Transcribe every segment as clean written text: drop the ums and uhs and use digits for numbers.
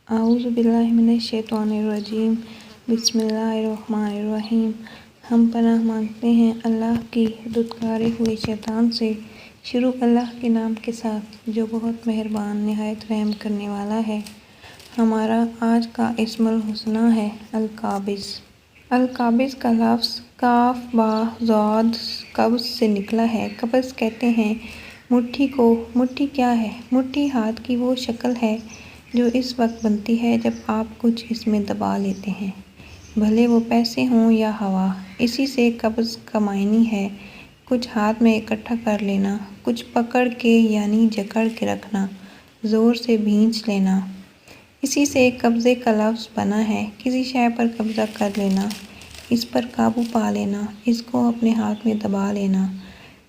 اعوذ باللہ من الشیطان الرجیم بسم اللہ الرحمن الرحیم۔ ہم پناہ مانگتے ہیں اللہ کی دھتکارے ہوئے شیطان سے۔ شروع اللہ کے نام کے ساتھ جو بہت مہربان نہایت رحم کرنے والا ہے۔ ہمارا آج کا اسم الحسنی ہے القابض۔ القابض کا لفظ کاف با ضاد قبض سے نکلا ہے۔ قبض کہتے ہیں مٹھی کو۔ مٹھی کیا ہے؟ مٹھی ہاتھ کی وہ شکل ہے جو اس وقت بنتی ہے جب آپ کچھ اس میں دبا لیتے ہیں، بھلے وہ پیسے ہوں یا ہوا۔ اسی سے قبض کا معنی ہے کچھ ہاتھ میں اکٹھا کر لینا، کچھ پکڑ کے یعنی جکڑ کے رکھنا، زور سے بھینچ لینا۔ اسی سے قبضے کا لفظ بنا ہے، کسی شے پر قبضہ کر لینا، اس پر قابو پا لینا، اس کو اپنے ہاتھ میں دبا لینا۔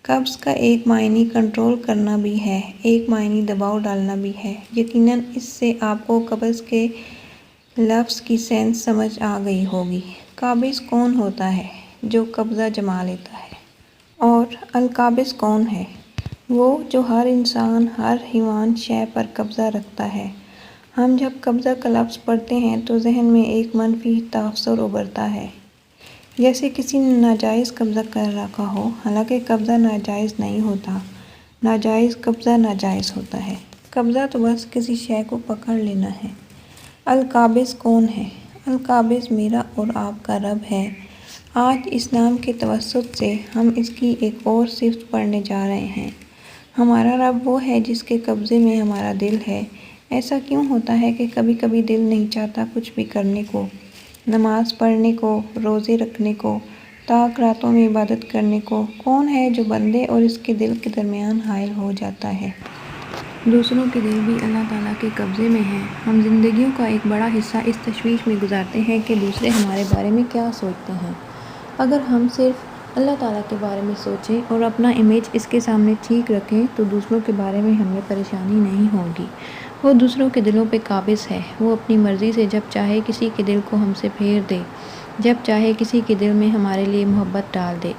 قبض کا ایک معنی کنٹرول کرنا بھی ہے، ایک معنی دباؤ ڈالنا بھی ہے۔ یقیناً اس سے آپ کو قبض کے لفظ کی سینس سمجھ آ گئی ہوگی۔ قابض کون ہوتا ہے؟ جو قبضہ جما لیتا ہے۔ اور القابض کون ہے؟ وہ جو ہر انسان، ہر حیوان شے پر قبضہ رکھتا ہے۔ ہم جب قبضہ کا لفظ پڑھتے ہیں تو ذہن میں ایک منفی تاثر ابھرتا ہے، جیسے کسی نے ناجائز قبضہ کر رکھا ہو، حالانکہ قبضہ ناجائز نہیں ہوتا، ناجائز قبضہ ناجائز ہوتا ہے۔ قبضہ تو بس کسی شے کو پکڑ لینا ہے۔ القابض کون ہے؟ القابض میرا اور آپ کا رب ہے۔ آج اسلام کے توسط سے ہم اس کی ایک اور صفت پڑھنے جا رہے ہیں۔ ہمارا رب وہ ہے جس کے قبضے میں ہمارا دل ہے۔ ایسا کیوں ہوتا ہے کہ کبھی کبھی دل نہیں چاہتا کچھ بھی کرنے کو، نماز پڑھنے کو، روزے رکھنے کو، تاک راتوں میں عبادت کرنے کو؟ کون ہے جو بندے اور اس کے دل کے درمیان حائل ہو جاتا ہے؟ دوسروں کے دل بھی اللہ تعالیٰ کے قبضے میں ہیں۔ ہم زندگیوں کا ایک بڑا حصہ اس تشویش میں گزارتے ہیں کہ دوسرے ہمارے بارے میں کیا سوچتے ہیں۔ اگر ہم صرف اللہ تعالیٰ کے بارے میں سوچیں اور اپنا امیج اس کے سامنے ٹھیک رکھیں تو دوسروں کے بارے میں ہمیں پریشانی نہیں ہوگی۔ وہ دوسروں کے دلوں پہ قابض ہے۔ وہ اپنی مرضی سے جب چاہے کسی کے دل کو ہم سے پھیر دے، جب چاہے کسی کے دل میں ہمارے لیے محبت ڈال دے۔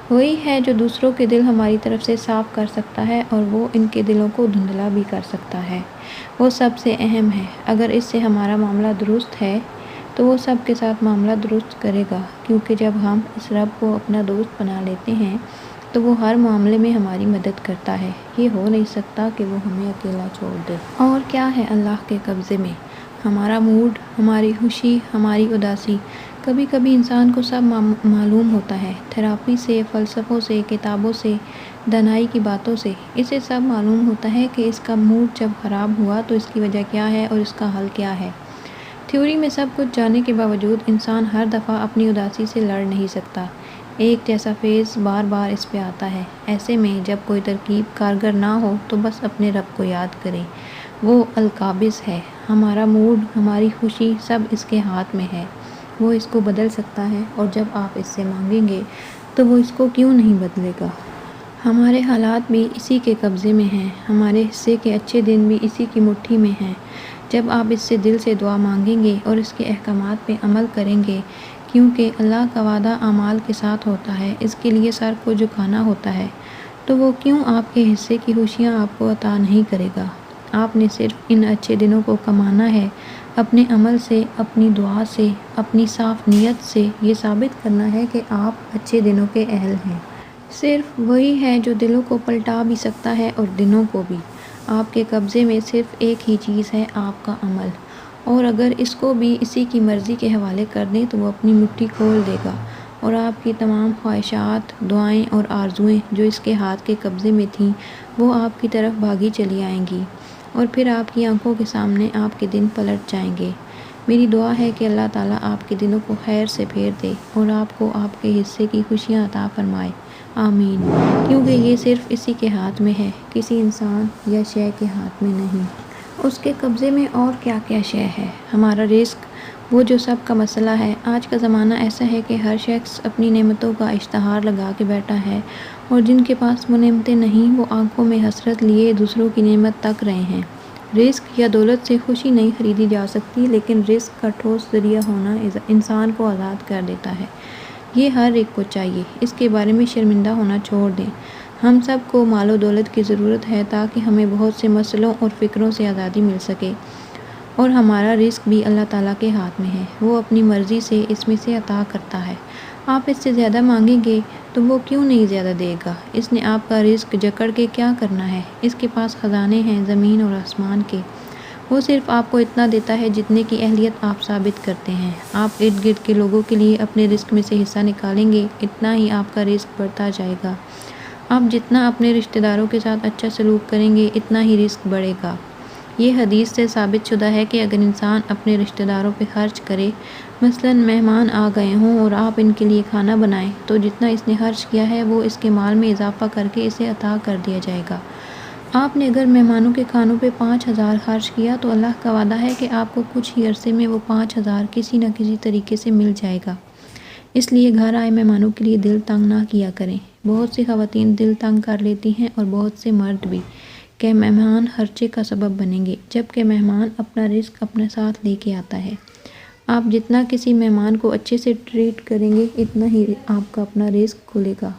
وہی ہے جو دوسروں کے دل ہماری طرف سے صاف کر سکتا ہے اور وہ ان کے دلوں کو دھندلا بھی کر سکتا ہے۔ وہ سب سے اہم ہے۔ اگر اس سے ہمارا معاملہ درست ہے تو وہ سب کے ساتھ معاملہ درست کرے گا، کیونکہ جب ہم اس رب کو اپنا دوست بنا لیتے ہیں تو وہ ہر معاملے میں ہماری مدد کرتا ہے۔ یہ ہو نہیں سکتا کہ وہ ہمیں اکیلا چھوڑ دے۔ اور کیا ہے اللہ کے قبضے میں؟ ہمارا موڈ، ہماری خوشی، ہماری اداسی۔ کبھی کبھی انسان کو سب معلوم ہوتا ہے، تھراپی سے، فلسفوں سے، کتابوں سے، دانائی کی باتوں سے۔ اسے سب معلوم ہوتا ہے کہ اس کا موڈ جب خراب ہوا تو اس کی وجہ کیا ہے اور اس کا حل کیا ہے۔ تھیوری میں سب کچھ جاننے کے باوجود انسان ہر دفعہ اپنی اداسی سے لڑ نہیں سکتا۔ ایک جیسا فیز بار بار اس پہ آتا ہے۔ ایسے میں جب کوئی ترکیب کارگر نہ ہو تو بس اپنے رب کو یاد کریں۔ وہ القابض ہے۔ ہمارا موڈ، ہماری خوشی سب اس کے ہاتھ میں ہے۔ وہ اس کو بدل سکتا ہے اور جب آپ اس سے مانگیں گے تو وہ اس کو کیوں نہیں بدلے گا؟ ہمارے حالات بھی اسی کے قبضے میں ہیں۔ ہمارے حصے کے اچھے دن بھی اسی کی مٹھی میں ہیں۔ جب آپ اس سے دل سے دعا مانگیں گے اور اس کے احکامات پہ عمل کریں گے، کیونکہ اللہ کا وعدہ اعمال کے ساتھ ہوتا ہے، اس کے لیے سر کو جھکانا ہوتا ہے، تو وہ کیوں آپ کے حصے کی خوشیاں آپ کو عطا نہیں کرے گا؟ آپ نے صرف ان اچھے دنوں کو کمانا ہے، اپنے عمل سے، اپنی دعا سے، اپنی صاف نیت سے یہ ثابت کرنا ہے کہ آپ اچھے دنوں کے اہل ہیں۔ صرف وہی ہے جو دلوں کو پلٹا بھی سکتا ہے اور دنوں کو بھی۔ آپ کے قبضے میں صرف ایک ہی چیز ہے، آپ کا عمل، اور اگر اس کو بھی اسی کی مرضی کے حوالے کر دیں تو وہ اپنی مٹھی کھول دے گا اور آپ کی تمام خواہشات، دعائیں اور آرزوئیں جو اس کے ہاتھ کے قبضے میں تھیں وہ آپ کی طرف بھاگی چلی آئیں گی اور پھر آپ کی آنکھوں کے سامنے آپ کے دن پلٹ جائیں گے۔ میری دعا ہے کہ اللہ تعالیٰ آپ کے دنوں کو خیر سے پھیر دے اور آپ کو آپ کے حصے کی خوشیاں عطا فرمائے، آمین۔ کیونکہ یہ صرف اسی کے ہاتھ میں ہے، کسی انسان یا شے کے ہاتھ میں نہیں۔ اس کے قبضے میں اور کیا کیا شے ہے؟ ہمارا رزق، وہ جو سب کا مسئلہ ہے۔ آج کا زمانہ ایسا ہے کہ ہر شخص اپنی نعمتوں کا اشتہار لگا کے بیٹھا ہے اور جن کے پاس وہ نعمتیں نہیں وہ آنکھوں میں حسرت لیے دوسروں کی نعمت تک رہے ہیں۔ رزق یا دولت سے خوشی نہیں خریدی جا سکتی، لیکن رزق کا ٹھوس ذریعہ ہونا انسان کو آزاد کر دیتا ہے۔ یہ ہر ایک کو چاہیے، اس کے بارے میں شرمندہ ہونا چھوڑ دیں۔ ہم سب کو مال و دولت کی ضرورت ہے تاکہ ہمیں بہت سے مسئلوں اور فکروں سے آزادی مل سکے اور ہمارا رزق بھی اللہ تعالیٰ کے ہاتھ میں ہے، وہ اپنی مرضی سے اس میں سے عطا کرتا ہے۔ آپ اس سے زیادہ مانگیں گے تو وہ کیوں نہیں زیادہ دے گا؟ اس نے آپ کا رزق جکڑ کے کیا کرنا ہے؟ اس کے پاس خزانے ہیں زمین اور آسمان کے، وہ صرف آپ کو اتنا دیتا ہے جتنے کی اہلیت آپ ثابت کرتے ہیں۔ آپ ارد گرد کے لوگوں کے لیے اپنے رزق میں سے حصہ نکالیں گے، اتنا ہی آپ کا رزق بڑھتا جائے گا۔ آپ جتنا اپنے رشتہ داروں کے ساتھ اچھا سلوک کریں گے، اتنا ہی رزق بڑھے گا۔ یہ حدیث سے ثابت شدہ ہے کہ اگر انسان اپنے رشتہ داروں پہ خرچ کرے، مثلاً مہمان آ گئے ہوں اور آپ ان کے لیے کھانا بنائیں، تو جتنا اس نے خرچ کیا ہے وہ اس کے مال میں اضافہ کر کے اسے عطا کر دیا جائے گا۔ آپ نے اگر مہمانوں کے کھانوں پہ 5,000 خرچ کیا تو اللہ کا وعدہ ہے کہ آپ کو کچھ ہی عرصے میں وہ 5,000 کسی نہ کسی طریقے سے مل جائے گا۔ اس لیے گھر آئے مہمانوں کے لیے دل تنگ نہ کیا کریں۔ بہت سی خواتین دل تنگ کر لیتی ہیں اور بہت سے مرد بھی، کہ مہمان خرچے کا سبب بنیں گے، جبکہ مہمان اپنا رزق اپنے ساتھ لے کے آتا ہے۔ آپ جتنا کسی مہمان کو اچھے سے ٹریٹ کریں گے، اتنا ہی آپ کا اپنا رزق کھلے گا۔